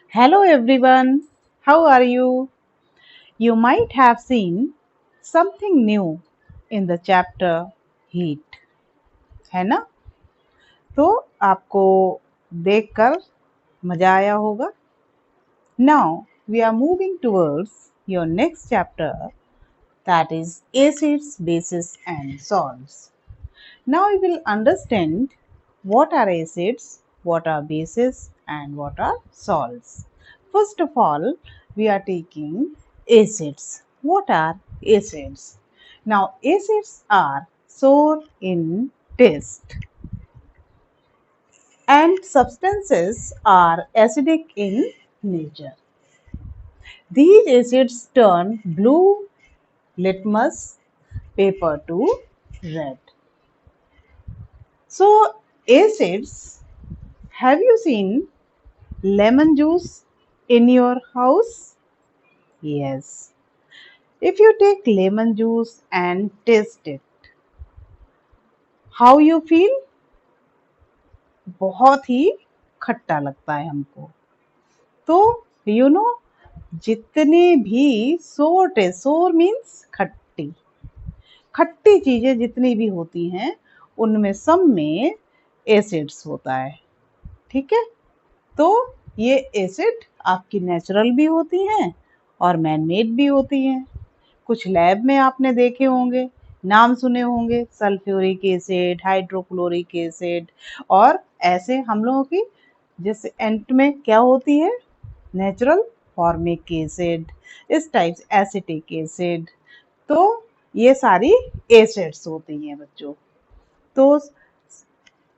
Hello everyone, how are you? You might have seen something new in the chapter Heat, है ना? तो आपको देखकर मजा आया होगा. Now we are moving towards your next chapter, that is acids, bases and salts. Now we will understand what are acids, what are bases and what are salts. First of all, we are taking acids. What are acids? Now acids are sour in taste and substances are acidic in nature. These acids turn blue litmus paper to red. So acids, have you seen lemon juice in your house? Yes. If you take lemon juice and taste it, how you feel? बहुत ही खट्टा लगता है हमको. तो you know जितने भी सोर means खट्टी खट्टी चीजें जितनी भी होती हैं उनमें सब में एसिड्स होता है. ठीक है. तो ये एसिड आपकी नेचुरल भी होती हैं और मैन मेड भी होती हैं. कुछ लैब में आपने देखे होंगे, नाम सुने होंगे, सल्फ्यूरिक एसिड, हाइड्रोक्लोरिक एसिड. और ऐसे हम लोगों की जैसे एंट में क्या होती है, नेचुरल फॉर्मिक एसिड, इस टाइप एसिटिक एसिड. तो ये सारी एसिड्स होती हैं बच्चों. तो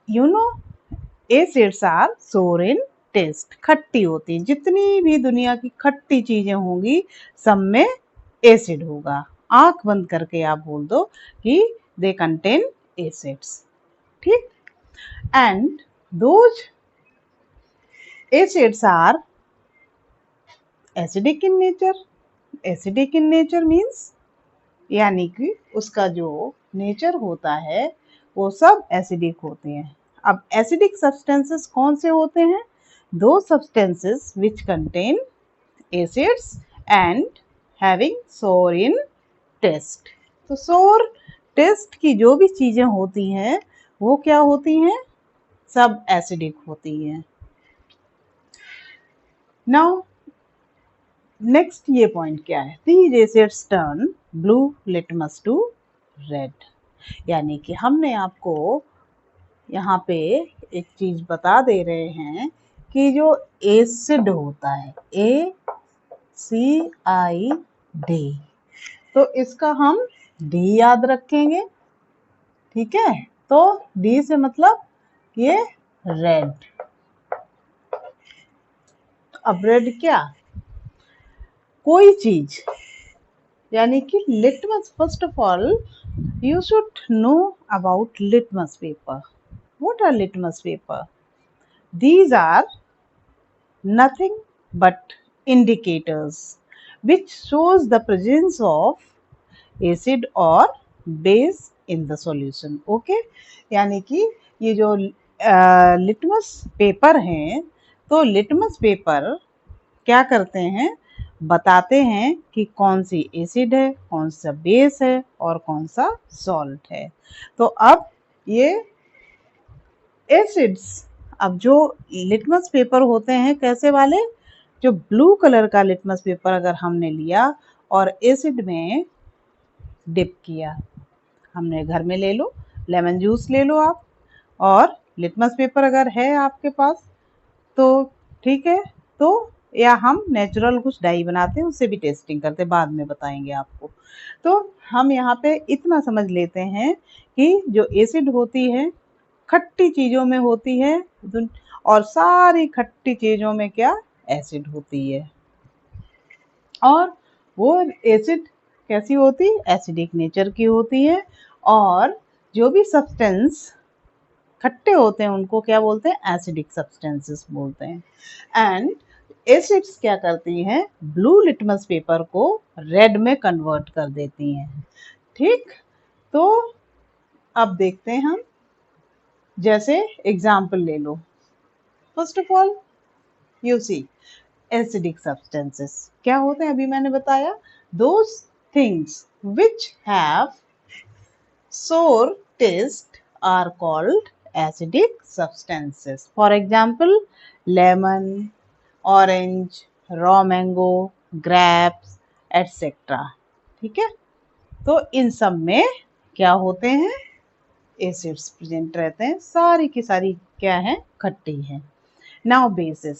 यू नो एसिड्स आर सोर इन टेस्ट, खट्टी होती है. जितनी भी दुनिया की खट्टी चीजें होंगी सब में एसिड होगा. आंख बंद करके आप बोल दो कि दे कंटेन एसिड्स. ठीक. And those acids are acidic in nature. Acidic in nature means यानी कि उसका जो नेचर होता है वो सब एसिडिक होते हैं. अब एसिडिक सब्सटेंसेस कौन से होते हैं? दो substances which contain acids and having सोर इन टेस्ट. तो सोर टेस्ट की जो भी चीजें होती हैं वो क्या होती हैं? सब एसिडिक होती हैं. नाउ नेक्स्ट ये पॉइंट क्या है? These acids turn blue litmus to red. यानी कि हमने आपको यहाँ पे एक चीज बता दे रहे हैं कि जो एसिड होता है ACID, तो इसका हम D याद रखेंगे. ठीक है. तो D से मतलब ये रेड. अब रेड क्या? कोई चीज यानी कि litmus. First of all you should know about litmus paper. What are litmus paper? These are nothing but indicators which shows the presence of acid or base in the solution. Okay. यानी कि ये जो litmus paper हैं, तो litmus paper क्या करते हैं? बताते हैं कि कौन सी एसिड है, कौन सा बेस है और कौन सा सॉल्ट है. तो अब ये एसिड्स, अब जो लिटमस पेपर होते हैं कैसे वाले? जो ब्लू कलर का लिटमस पेपर अगर हमने लिया और एसिड में डिप किया, हमने घर में ले लो, लेमन जूस ले लो आप, और लिटमस पेपर अगर है आपके पास तो ठीक है. तो या हम नेचुरल कुछ डाई बनाते हैं, उससे भी टेस्टिंग करते हैं, बाद में बताएंगे आपको. तो हम यहाँ पे इतना समझ लेते हैं कि जो एसिड होती है खट्टी चीजों में होती है और सारी खट्टी चीजों में क्या? एसिड होती है. और वो एसिड कैसी होती? एसिडिक नेचर की होती है. और जो भी सब्सटेंस खट्टे होते हैं उनको क्या बोलते हैं? एसिडिक सब्सटेंसेस बोलते हैं. एंड एसिड्स क्या करती हैं? ब्लू लिटमस पेपर को रेड में कन्वर्ट कर देती हैं. ठीक. तो अब देखते हैं हम, जैसे एग्जाम्पल ले लो. First of all you see acidic substances क्या होते हैं, अभी मैंने बताया, those things which have sour taste are called acidic substances. For example, lemon, orange, raw mango, grapes, etc. ठीक है, तो इन सब में क्या होते हैं, एसिड्स प्रेजेंट रहते हैं, सारी की सारी क्या है, खट्टी है। नाउ बेसिस,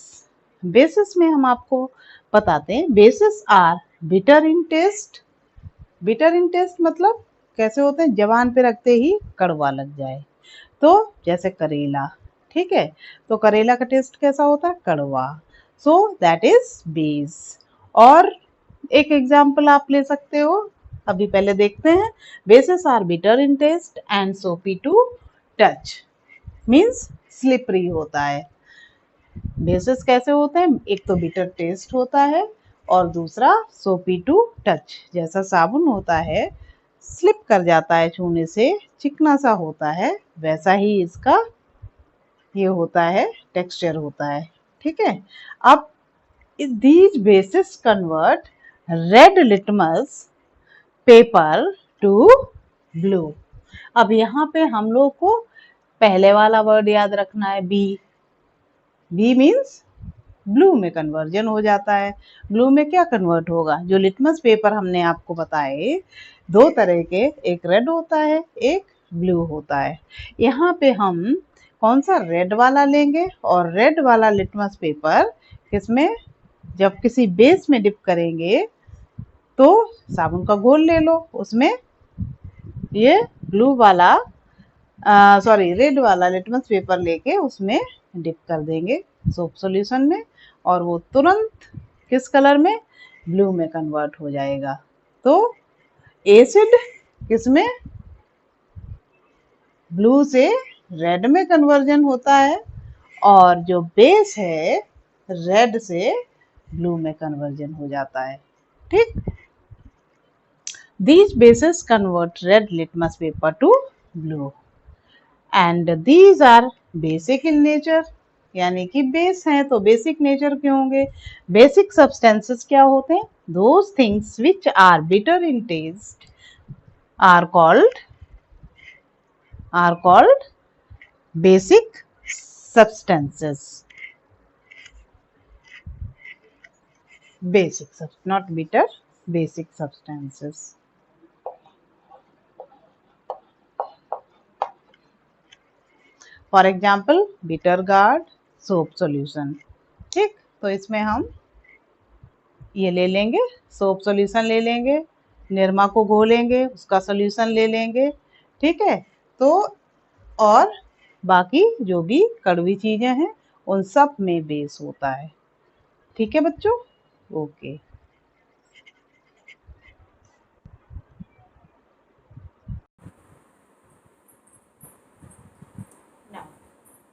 बेसिस में हम आपको बताते हैं, bases are bitter in taste. Bitter in taste मतलब कैसे होते हैं, जबान पे रखते ही कड़वा लग जाए, तो जैसे करेला, ठीक है, तो करेला का टेस्ट कैसा होता है, कड़वा, सो दैट इज बेस। और एक एग्जाम्पल आप ले सकते हो, अभी पहले देखते हैं, bases are bitter in taste and soapy to touch, means slippery होता है। बेसेस कैसे होते हैं, एक तो बिटर टेस्ट होता है और दूसरा सोपी टू टच, जैसा साबुन होता है स्लिप कर जाता है छूने से, चिकना सा होता है, वैसा ही इसका ये होता है, टेक्सचर होता है, ठीक है। अब these bases convert red litmus paper to blue। अब यहाँ पे हम लोग को पहले वाला वर्ड याद रखना है, बी। बी मीन्स ब्लू में कन्वर्जन हो जाता है। ब्लू में क्या कन्वर्ट होगा, जो लिटमस पेपर हमने आपको बताए दो तरह के, एक रेड होता है, एक ब्लू होता है। यहाँ पे हम कौन सा रेड वाला लेंगे, और रेड वाला लिटमस पेपर किसमें, जब किसी बेस में डिप करेंगे तो साबुन का घोल ले लो, उसमें ये ब्लू वाला सॉरी रेड वाला लिटमस पेपर लेके उसमें डिप कर देंगे सोप सॉल्यूशन में, और वो तुरंत किस कलर में, ब्लू में कन्वर्ट हो जाएगा। तो एसिड किसमें, ब्लू से रेड में कन्वर्जन होता है, और जो बेस है रेड से ब्लू में कन्वर्जन हो जाता है, ठीक। These bases convert red litmus paper to blue and these are basic in nature। यानी कि बेस हैं तो बेसिक नेचर के होंगे। बेसिक सब्सटेंसेस क्या होते हैं, those things which are bitter in taste are called basic substances। Basic, not bitter, basic substances। For example bitter gourd soap solution, ठीक। तो इसमें हम ये ले लेंगे, सोप सॉल्यूशन ले लेंगे, निरमा को घोलेंगे, उसका सॉल्यूशन ले लेंगे, ठीक है। तो और बाकी जो भी कड़वी चीजें हैं उन सब में बेस होता है, ठीक है बच्चों, ओके।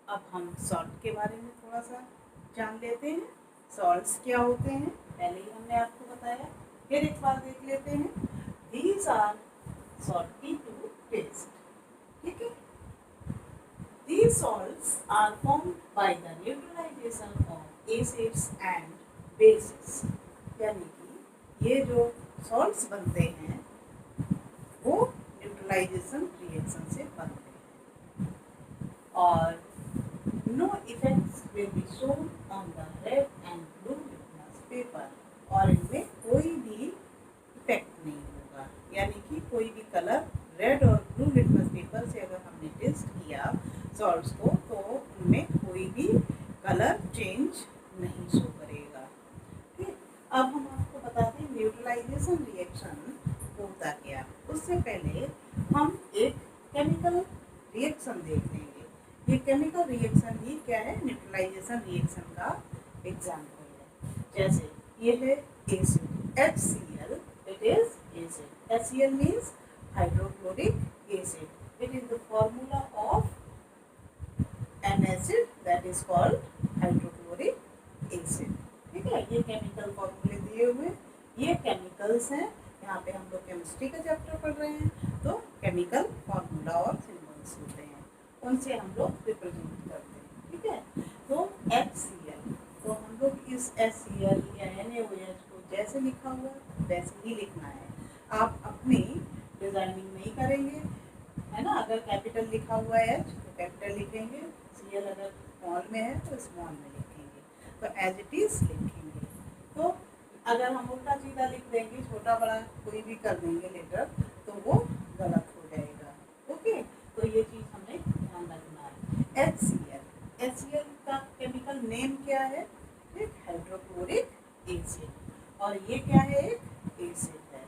अब हम सॉल्ट के बारे में थोड़ा सा जान लेते हैं। सॉल्ट्स क्या होते हैं, पहले ही हमने आपको बताया, फिर एक बार देख लेते हैं। These are salty to taste, ठीक है। These salts are formed by the neutralization of acids and bases। यानी कि ये जो सॉल्ट्स बनते हैं वो न्यूट्रलाइजेशन रिएक्शन से बनते हैं, और no effects will be shown on the red and blue litmus paper। और इनमें कोई भी इफेक्ट नहीं होगा, यानी कि कोई भी कलर रेड और ब्लू लिटमस पेपर से अगर हमने टेस्ट किया सॉल्ट्स को, तो उनमें कोई भी कलर चेंज नहीं शो करेगा, ठीक। अब हम आपको बताते हैं न्यूट्रलाइजेशन रिएक्शन होता क्या। उससे पहले हम एक केमिकल रिएक्शन देख लेंगे। ये केमिकल रिएक्शन ही क्या है, न्यूट्रलाइजेशन रिएक्शन का एग्जाम्पल है। जैसे ये है acid HCl, it is acid. HCl means hydrochloric acid. It is the formula of N acid that is called hydrochloric acid, ठीक है। ये केमिकल फॉर्मूले दिए हुए, ये केमिकल्स हैं। यहाँ पे हम लोग केमिस्ट्री का चैप्टर पढ़ रहे हैं, तो केमिकल फॉर्मूला और सिंबल्स होते हैं, उनसे हम लोग रिप्रेजेंट करते हैं, ठीक है। तो HCl, तो हम लोग इस HCl या NaOH को जैसे लिखा हुआ वैसे ही लिखना है। आप अपनी डिजाइनिंग नहीं करेंगे, है ना। अगर कैपिटल लिखा हुआ है H तो कैपिटल लिखेंगे, Cl अगर स्मॉल में है तो स्मॉल में लिखेंगे, तो एज इट इज लिखेंगे। तो अगर हम उल्टा सीधा लिख देंगे, छोटा बड़ा कोई भी कर देंगे लेटर, तो वो गलत हो जाएगा। ओके, तो ये चीज हमें ध्यान रखना है। HCl का केमिकल नेम क्या है? एक हाइड्रोक्लोरिक एसिड, और ये क्या है? एक एसिड है,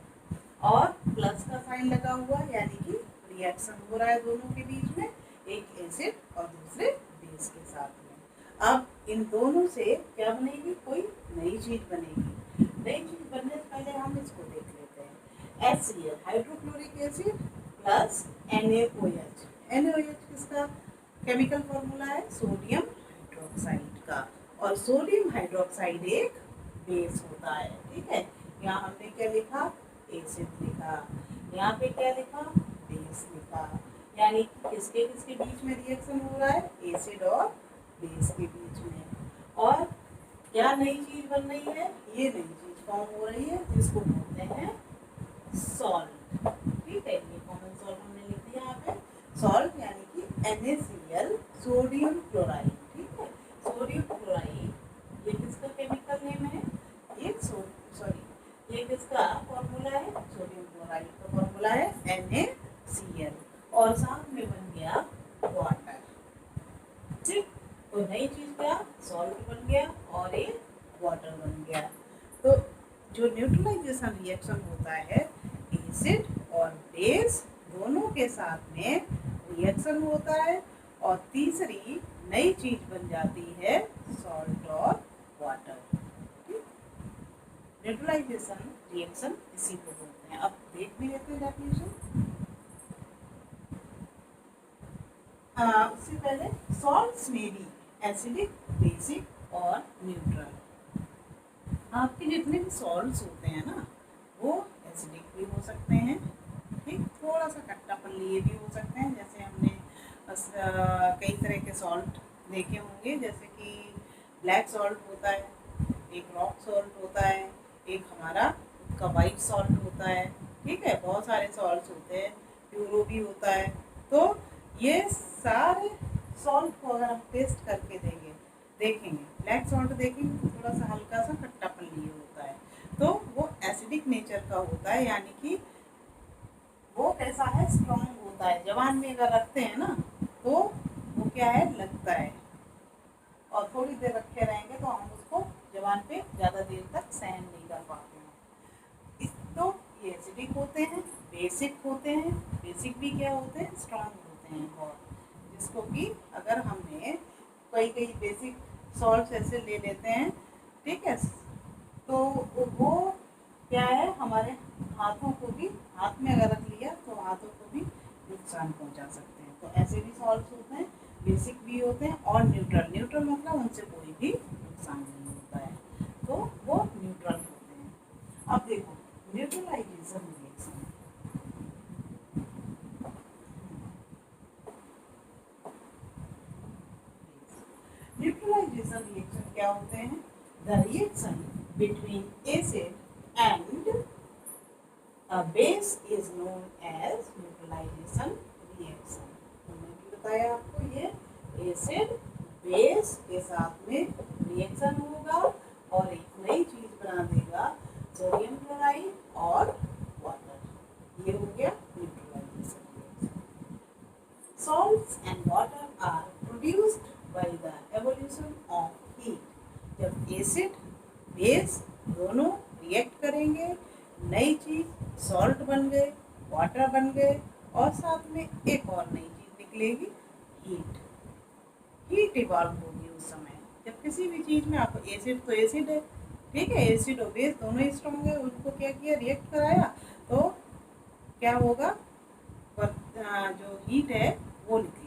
और प्लस का साइन लगा हुआ, यानी कि रिएक्शन हो रहा है दोनों के बीच में, एक एसिड और दूसरे बेस के साथ में। अब इन दोनों से क्या बनेगी? कोई नई चीज बनेगी। नई चीज बनने से पहले हम इसको देख लेते हैं। HCl hydrochloric acid plus NaOH। NaOH किसका केमिकल फॉर्मूला है? सोडियम हाइड्रोक्साइड का, और सोडियम हाइड्रोक्साइड एक बेस होता है। ठीक है, यहाँ हमने क्या लिखा? एसिड लिखा। यहाँ पे क्या लिखा? बेस लिखा। यानी किसके किसके बीच में रिएक्शन हो रहा है? एसिड और बेस के बीच में। और क्या नई चीज बन रही है? ये नई चीज फॉर्म हो रही है, जिसको बोलते हैं सॉल्ट। ठीक है, ये कॉमन सॉल्ट हमने लिख दिया यहाँ पे, सॉल्ट यानी कि NaCl, सोडियम क्लोराइड। ठीक है, सोडियम क्लोराइड ये किसका केमिकल नेम है? ये सॉरी ये किसका फॉर्मूला है? सोडियम क्लोराइड का फॉर्मूला है NaCl, और साथ में बन गया वाटर। ठीक, तो नई चीज क्या? सॉल्ट बन गया और एक वाटर बन गया। तो जो न्यूट्रलाइजेशन रिएक्शन होता है, एसिड और बेस दोनों के साथ में रिएक्शन होता है, और तीसरी नई चीज बन जाती है सॉल्ट और वाटर। न्यूट्रलाइजेशन रिएक्शन इसी को बोलते हैं। अब देख भी लेते हैं डेफिनेशन। उससे पहले सॉल्ट्स में भी एसिडिक, बेसिक और न्यूट्रल। आपके जितने भी सॉल्ट्स होते हैं ना, वो एसिडिक भी हो सकते हैं, ठीक, थोड़ा सा खट्टापन लिए भी हो सकते हैं। जैसे हमने कई तरह के सॉल्ट देखे होंगे, जैसे कि ब्लैक सॉल्ट होता है, एक रॉक सॉल्ट होता है, एक हमारा का वाइट सॉल्ट होता है। ठीक है, बहुत सारे सॉल्ट्स होते हैं, प्यूरो भी होता है। तो ये सारे सॉल्ट को अगर हम टेस्ट करके देखेंगे, ब्लैक सॉल्ट देखेंगे तो थोड़ा सा हल्का सा खट्टापन लिए होता है, तो वो एसिडिक नेचर का होता है। यानी कि वो कैसा है? स्ट्रॉन्ग होता है। जबान में अगर रखते हैं ना, तो वो क्या है? लगता है, और थोड़ी देर रखे रहेंगे तो हम उसको जबान पे ज़्यादा देर तक सहन नहीं कर पाते हैं। तो ये एसिडिक होते हैं, बेसिक होते हैं। बेसिक भी क्या होते हैं? स्ट्रॉन्ग होते हैं बहुत, जिसको कि अगर हमने कई बेसिक सॉल्ट्स ऐसे ले लेते हैं, ठीक है, तो वो क्या है? हमारे हाथों को भी, हाथ में अगर रख लिया तो हाथों को भी नुकसान पहुंचा सकते हैं। तो ऐसे भी सॉल्ट्स होते हैं, बेसिक भी होते हैं, और न्यूट्रल। न्यूट्रल मतलब उनसे कोई भी नुकसान नहीं होता है, तो वो न्यूट्रल होते हैं। अब देखो न्यूट्रलाइजेशन रिएक्शन। न्यूट्रलाइजेशन रिएक्शन क्या होते हैं? The reaction between acid and a base is known as neutralization reaction। मैंने भी बताया आपको, ये एसिड बेस के साथ में रिएक्शन होगा और एक नई चीज बना देगा, सोडियम क्लोराइड और वाटर। ये हो गया neutralisation reaction. Salts and water are produced by the evolution of heat। जब एसिड बेस दोनों रिएक्ट करेंगे, नई चीज सॉल्ट बन गए, वाटर बन गए, और साथ में एक और नई चीज निकलेगी, हीट। हीट इवॉल्व होगी उस समय जब किसी भी चीज में आपको एसिड तो एसिड है, ठीक है, एसिड और बेस दोनों ही स्ट्रॉन्ग है, उनको क्या किया? रिएक्ट कराया, तो क्या होगा? जो हीट है वो निकल